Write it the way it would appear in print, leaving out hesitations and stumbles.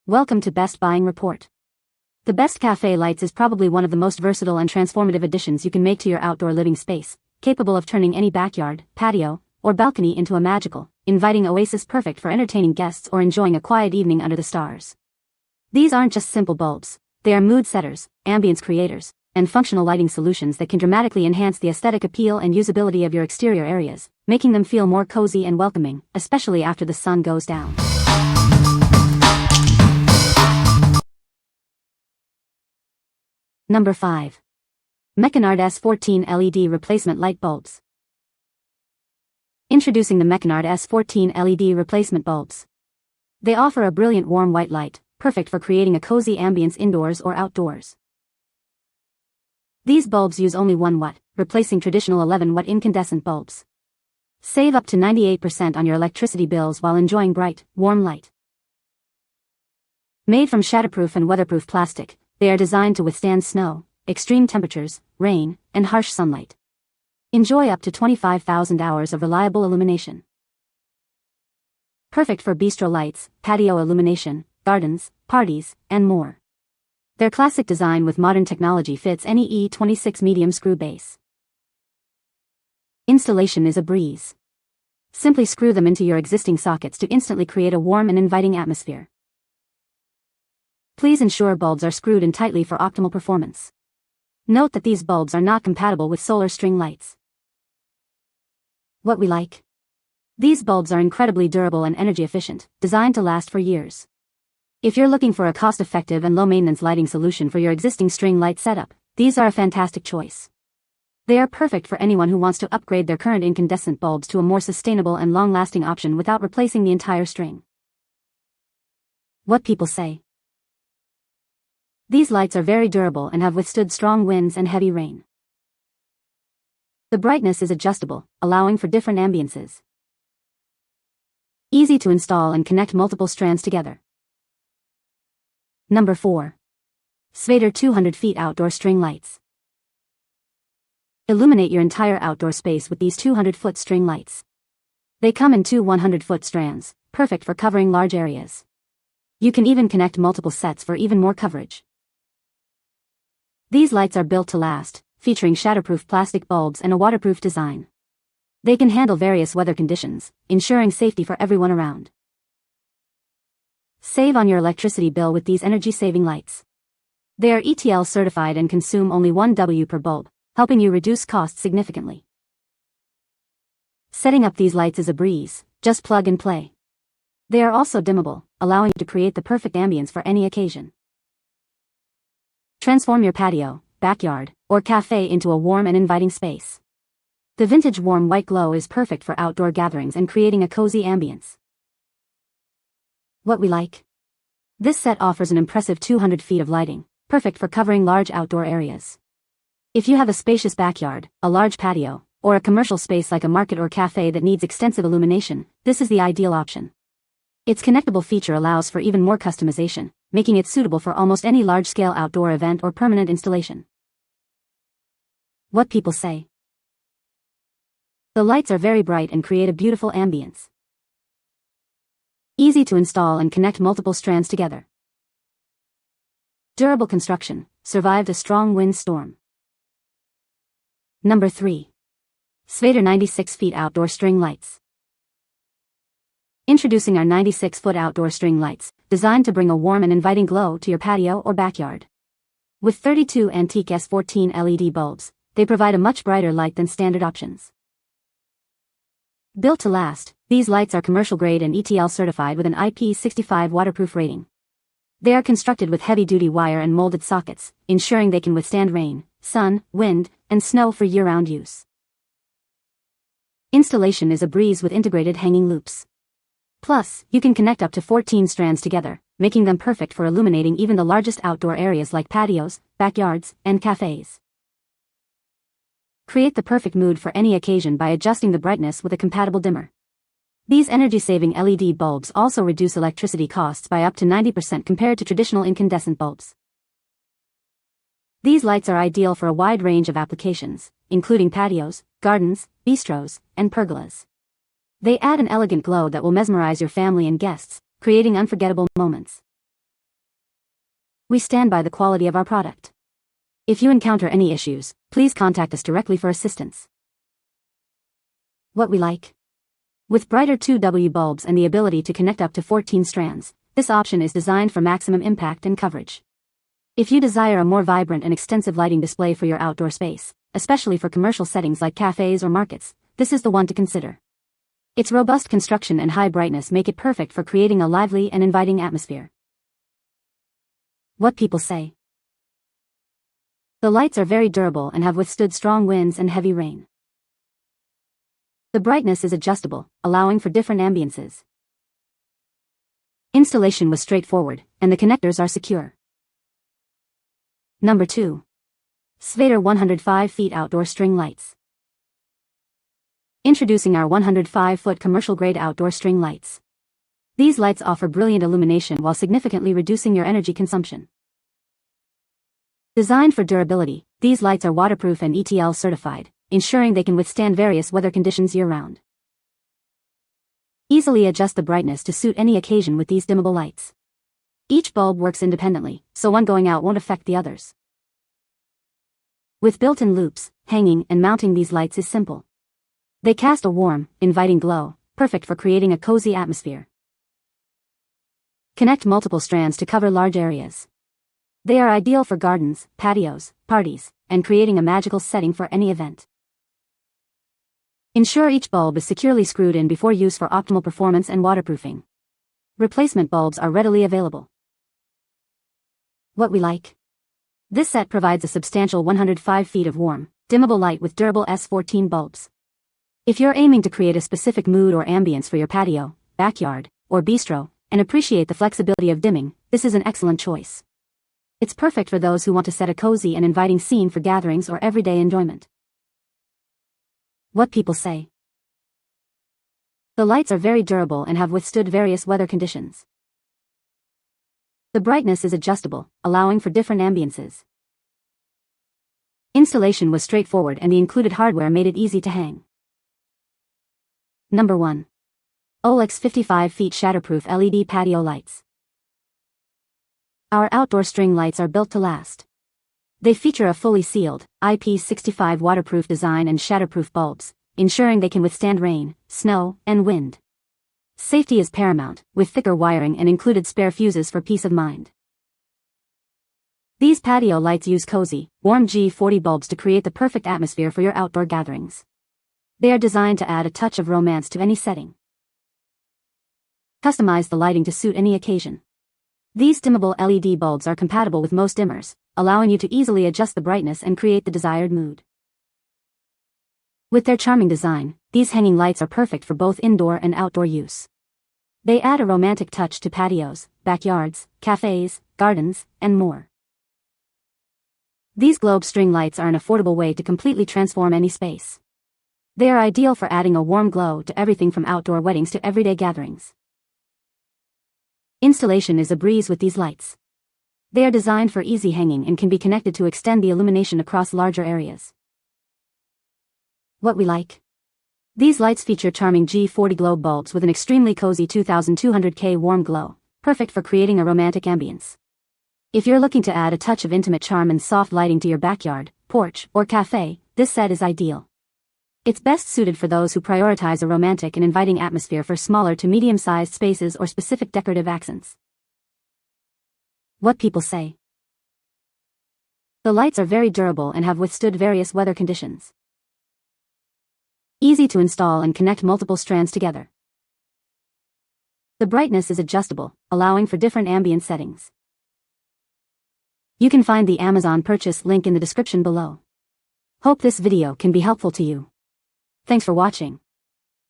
Welcome to Best Buying Report. The Best Cafe Lights is probably one of the most versatile and transformative additions you can make to your outdoor living space, capable of turning any backyard, patio, or balcony into a magical, inviting oasis perfect for entertaining guests or enjoying a quiet evening under the stars. These aren't just simple bulbs, they are mood setters, ambience creators, and functional lighting solutions that can dramatically enhance the aesthetic appeal and usability of your exterior areas, making them feel more cozy and welcoming, especially after the sun goes down. Number 5. Meconard S14 LED Replacement Light Bulbs. Introducing the Meconard S14 LED Replacement Bulbs. They offer a brilliant warm white light, perfect for creating a cozy ambience indoors or outdoors. These bulbs use only 1 watt, replacing traditional 11-watt incandescent bulbs. Save up to 98% on your electricity bills while enjoying bright, warm light. Made from shatterproof and weatherproof plastic, they are designed to withstand snow, extreme temperatures, rain, and harsh sunlight. Enjoy up to 25,000 hours of reliable illumination. Perfect for bistro lights, patio illumination, gardens, parties, and more. Their classic design with modern technology fits any E26 medium screw base. Installation is a breeze. Simply screw them into your existing sockets to instantly create a warm and inviting atmosphere. Please ensure bulbs are screwed in tightly for optimal performance. Note that these bulbs are not compatible with solar string lights. What we like? These bulbs are incredibly durable and energy efficient, designed to last for years. If you're looking for a cost-effective and low-maintenance lighting solution for your existing string light setup, these are a fantastic choice. They are perfect for anyone who wants to upgrade their current incandescent bulbs to a more sustainable and long-lasting option without replacing the entire string. What people say. These lights are very durable and have withstood strong winds and heavy rain. The brightness is adjustable, allowing for different ambiances. Easy to install and connect multiple strands together. Number 4. Svater 200 feet Outdoor String Lights. Illuminate your entire outdoor space with these 200-foot string lights. They come in 2 100-foot strands, perfect for covering large areas. You can even connect multiple sets for even more coverage. These lights are built to last, featuring shatterproof plastic bulbs and a waterproof design. They can handle various weather conditions, ensuring safety for everyone around. Save on your electricity bill with these energy-saving lights. They are ETL certified and consume only 1 W per bulb, helping you reduce costs significantly. Setting up these lights is a breeze, just plug and play. They are also dimmable, allowing you to create the perfect ambience for any occasion. Transform your patio, backyard, or cafe into a warm and inviting space. The vintage warm white glow is perfect for outdoor gatherings and creating a cozy ambience. What we like? This set offers an impressive 200 feet of lighting, perfect for covering large outdoor areas. If you have a spacious backyard, a large patio, or a commercial space like a market or cafe that needs extensive illumination, this is the ideal option. Its connectable feature allows for even more customization, making it suitable for almost any large-scale outdoor event or permanent installation. What people say. The lights are very bright and create a beautiful ambience. Easy to install and connect multiple strands together. Durable construction, survived a strong wind storm. Number 3. Svater 96 feet Outdoor String Lights. Introducing our 96-foot outdoor string lights, designed to bring a warm and inviting glow to your patio or backyard. With 32 antique S14 LED bulbs, they provide a much brighter light than standard options. Built to last, these lights are commercial-grade and ETL certified with an IP65 waterproof rating. They are constructed with heavy-duty wire and molded sockets, ensuring they can withstand rain, sun, wind, and snow for year-round use. Installation is a breeze with integrated hanging loops. Plus, you can connect up to 14 strands together, making them perfect for illuminating even the largest outdoor areas like patios, backyards, and cafes. Create the perfect mood for any occasion by adjusting the brightness with a compatible dimmer. These energy-saving LED bulbs also reduce electricity costs by up to 90% compared to traditional incandescent bulbs. These lights are ideal for a wide range of applications, including patios, gardens, bistros, and pergolas. They add an elegant glow that will mesmerize your family and guests, creating unforgettable moments. We stand by the quality of our product. If you encounter any issues, please contact us directly for assistance. What we like. With brighter 2W bulbs and the ability to connect up to 14 strands, this option is designed for maximum impact and coverage. If you desire a more vibrant and extensive lighting display for your outdoor space, especially for commercial settings like cafes or markets, this is the one to consider. Its robust construction and high brightness make it perfect for creating a lively and inviting atmosphere. What people say. The lights are very durable and have withstood strong winds and heavy rain. The brightness is adjustable, allowing for different ambiances. Installation was straightforward, and the connectors are secure. Number 2. Svater 105 feet outdoor string lights. Introducing our 105-foot commercial-grade outdoor string lights. These lights offer brilliant illumination while significantly reducing your energy consumption. Designed for durability, these lights are waterproof and ETL certified, ensuring they can withstand various weather conditions year-round. Easily adjust the brightness to suit any occasion with these dimmable lights. Each bulb works independently, so one going out won't affect the others. With built-in loops, hanging and mounting these lights is simple. They cast a warm, inviting glow, perfect for creating a cozy atmosphere. Connect multiple strands to cover large areas. They are ideal for gardens, patios, parties, and creating a magical setting for any event. Ensure each bulb is securely screwed in before use for optimal performance and waterproofing. Replacement bulbs are readily available. What we like. This set provides a substantial 105 feet of warm, dimmable light with durable S14 bulbs. If you're aiming to create a specific mood or ambience for your patio, backyard, or bistro, and appreciate the flexibility of dimming, this is an excellent choice. It's perfect for those who want to set a cozy and inviting scene for gatherings or everyday enjoyment. What people say. The lights are very durable and have withstood various weather conditions. The brightness is adjustable, allowing for different ambiances. Installation was straightforward and the included hardware made it easy to hang. Number 1. OHLUX 55 feet Shatterproof LED Patio Lights. Our outdoor string lights are built to last. They feature a fully sealed, IP65 waterproof design and shatterproof bulbs, ensuring they can withstand rain, snow, and wind. Safety is paramount, with thicker wiring and included spare fuses for peace of mind. These patio lights use cozy, warm G40 bulbs to create the perfect atmosphere for your outdoor gatherings. They are designed to add a touch of romance to any setting. Customize the lighting to suit any occasion. These dimmable LED bulbs are compatible with most dimmers, allowing you to easily adjust the brightness and create the desired mood. With their charming design, these hanging lights are perfect for both indoor and outdoor use. They add a romantic touch to patios, backyards, cafes, gardens, and more. These globe string lights are an affordable way to completely transform any space. They are ideal for adding a warm glow to everything from outdoor weddings to everyday gatherings. Installation is a breeze with these lights. They are designed for easy hanging and can be connected to extend the illumination across larger areas. What we like. These lights feature charming G40 globe bulbs with an extremely cozy 2200K warm glow, perfect for creating a romantic ambience. If you're looking to add a touch of intimate charm and soft lighting to your backyard, porch, or cafe, this set is ideal. It's best suited for those who prioritize a romantic and inviting atmosphere for smaller to medium-sized spaces or specific decorative accents. What people say. The lights are very durable and have withstood various weather conditions. Easy to install and connect multiple strands together. The brightness is adjustable, allowing for different ambient settings. You can find the Amazon purchase link in the description below. Hope this video can be helpful to you. Thanks for watching.